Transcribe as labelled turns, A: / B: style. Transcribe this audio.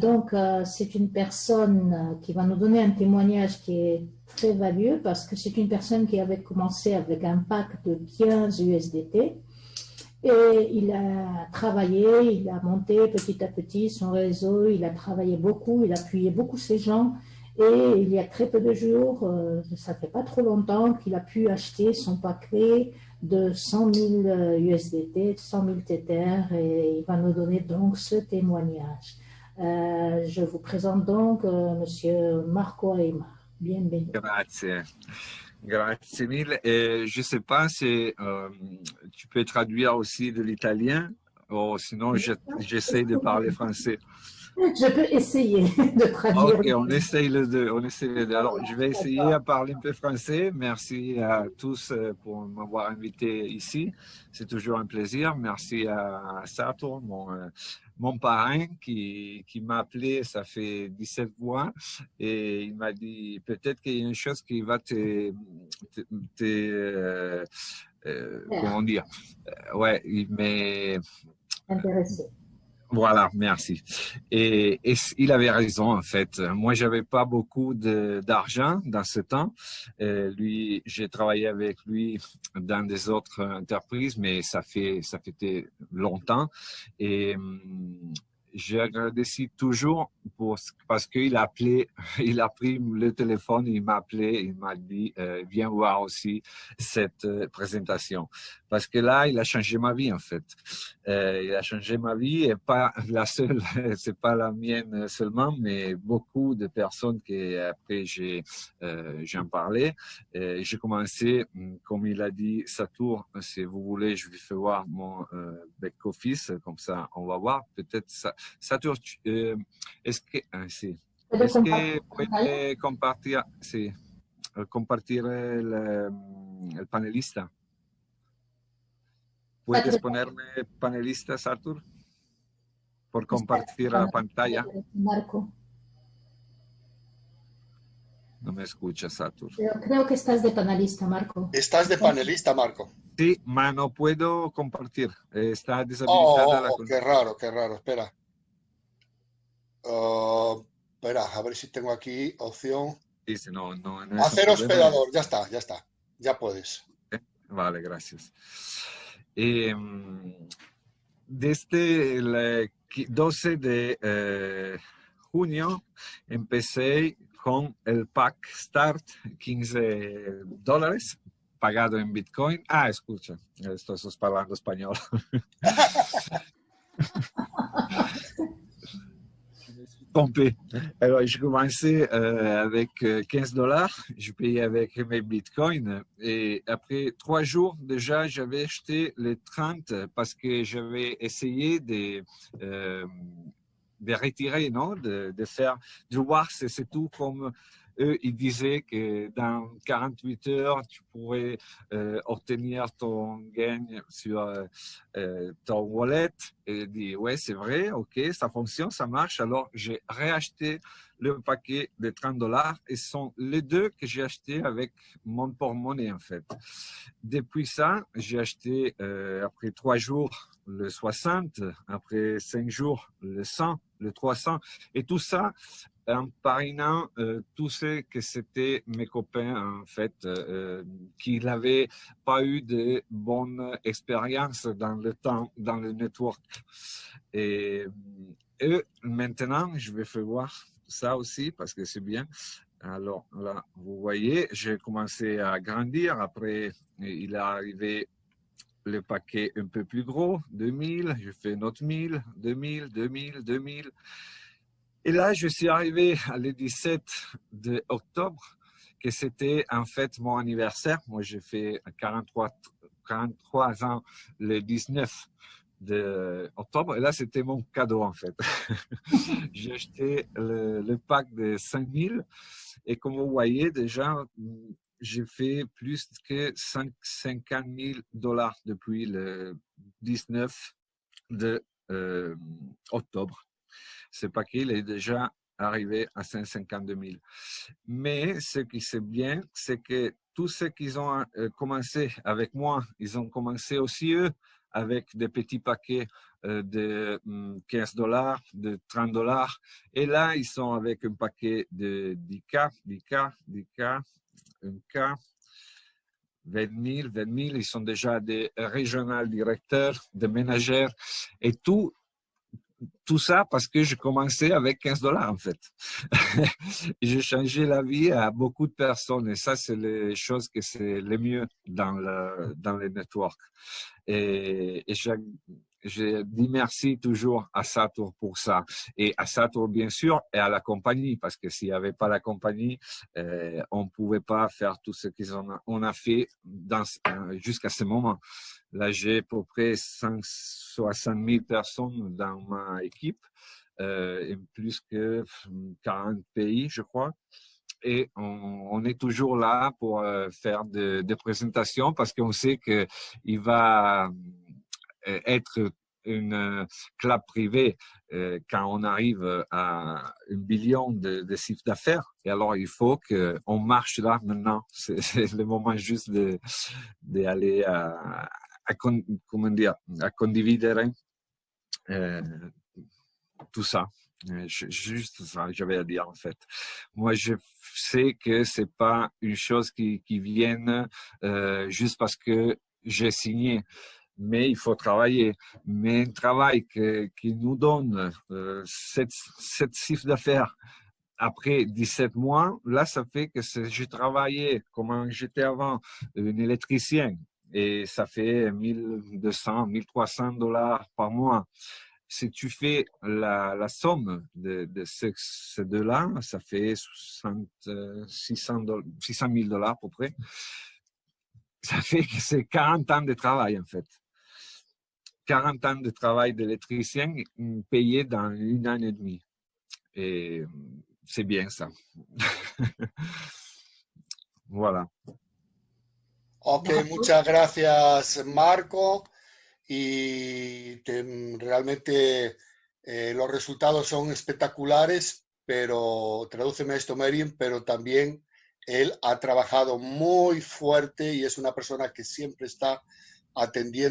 A: Donc, c'est une personne qui va nous donner un témoignage qui est très valieux parce que c'est une personne qui avait commencé avec un pack de 15 USDT et il a travaillé, il a monté petit à petit son réseau, il a travaillé beaucoup, il a appuyé beaucoup ses gens et il y a très peu de jours, ça fait pas trop longtemps qu'il a pu acheter son paquet de 100 000 USDT, 100 000 Tether et il va nous donner donc ce témoignage. Je vous présente donc Monsieur Marco Aymar. Bienvenue.
B: Grazie, grazie mille. Et je ne sais pas si tu peux traduire aussi de l'italien, ou sinon j'essaie de parler français.
A: Je peux essayer de traduire.
B: Ok, on essaye les deux, on essaye les deux. Alors, je vais essayer à parler un peu français. Merci à tous pour m'avoir invité ici. C'est toujours un plaisir. Merci à Sato, mon parrain qui m'a appelé, ça fait 17 mois, et il m'a dit peut-être qu'il y a une chose qui va comment dire, ouais, mais
A: Intéressé.
B: voilà, merci. Et il avait raison, en fait. Moi, j'avais pas beaucoup d'argent dans ce temps. Lui, j'ai travaillé avec lui dans des autres entreprises, mais ça fait longtemps. Et j'ai agradeci toujours parce qu'il a appelé, il a pris le téléphone, il m'a appelé, il m'a dit, viens voir aussi cette présentation. Parce que là, il a changé ma vie, en fait. Il a changé ma vie et pas la seule, c'est pas la mienne seulement, mais beaucoup de personnes qui après j'en parlais. J'ai commencé, comme il a dit, Satour, si vous voulez, je vais faire voir mon back-office, comme ça on va voir. Peut-être ça. Satour, est-ce que, est-ce que puede compartir, sí, compartir el panelista? ¿Puedes ponerme panelistas, Arthur? Por compartir la pantalla.
A: Marco.
B: No me escuchas, Arthur.
A: Creo que estás de panelista, Marco.
C: Estás de panelista, Marco.
B: Sí, pero no puedo compartir. Está deshabilitada la
C: qué raro. Espera. Espera, a ver si tengo aquí opción.
B: Sí, no
C: Hacer hospedador, ya está. Ya puedes.
B: Vale, gracias. Desde el 12 de junio empecé con el pack Start, $15 pagado en Bitcoin. Ah, escucha, estoy hablando español. Trompé. Alors, j'ai commencé avec $15, je payais avec mes bitcoins et après 3 jours déjà, j'avais acheté les 30 parce que j'avais essayé de retirer, non, de faire, de voir si c'est tout comme eux, ils disaient que dans 48 heures, tu pourrais obtenir ton gain sur ton wallet. Et il dit, ouais, c'est vrai, ok, ça fonctionne, ça marche. Alors, j'ai réacheté le paquet de $30 et ce sont les deux que j'ai achetés avec mon porte-monnaie, en fait. Depuis ça, j'ai acheté après 3 jours le 60, après 5 jours le 100, le 300 et tout ça en parrainant tout ce que c'était mes copains en fait qui n'avaient pas eu de bonne expérience dans le temps dans le network et maintenant je vais faire voir ça aussi parce que c'est bien. Alors là vous voyez j'ai commencé à grandir, après il est arrivé le paquet un peu plus gros, 2000, je fais notre 1000, 2000, 2000, 2000. Et là, je suis arrivé le 17 octobre, que c'était en fait mon anniversaire. Moi, j'ai fait 43 ans le 19 octobre. Et là, c'était mon cadeau, en fait. J'ai acheté le pack de 5000. Et comme vous voyez, déjà, j'ai fait plus que $50,000 depuis le 19 octobre. Ce paquet il est déjà arrivé à 152 000. Mais ce qui c'est bien, c'est que tous ceux qui ont commencé avec moi, ils ont commencé aussi eux avec des petits paquets de $15, de $30. Et là, ils sont avec un paquet de 10K, 1K, 20 000, ils sont déjà des régional directeurs, des ménagères, et tout ça parce que j'ai commencé avec $15 en fait. J'ai changé la vie à beaucoup de personnes et ça, c'est les choses que c'est le mieux dans les networks. Et je dis merci toujours à Satur pour ça. Et à Satur, bien sûr, et à la compagnie, parce que s'il n'y avait pas la compagnie, on ne pouvait pas faire tout ce qu'on a fait jusqu'à ce moment. Là, j'ai à peu près 160 000 personnes dans ma équipe, et plus que 40 pays, je crois. Et on est toujours là pour faire des présentations parce qu'on sait qu'il va être une club privée quand on arrive à 1 billion de chiffre d'affaires. Et alors, il faut qu'on marche là maintenant. C'est le moment juste d'aller à condividere tout ça. Juste ça, j'avais à dire en fait. Moi, je sais que c'est pas une chose qui vienne juste parce que j'ai signé, mais il faut travailler. Mais un travail qui nous donne cette chiffre d'affaires après 17 mois, là, ça fait que j'ai travaillé comme j'étais avant, un électricien, et ça fait $1 200, $1 300 par mois. Si tu fais la somme de ces deux-là, ça fait $600 000 à peu près. Ça fait que c'est 40 ans de travail en fait. 40 ans de travail d'électricien payé dans 1 an et demi. Et c'est bien ça. Voilà.
C: Ok, muchas gracias, Marco. Y realmente los resultados son espectaculares, pero tradúceme esto, Meriem, pero también él ha trabajado muy fuerte y es una persona que siempre está atendiendo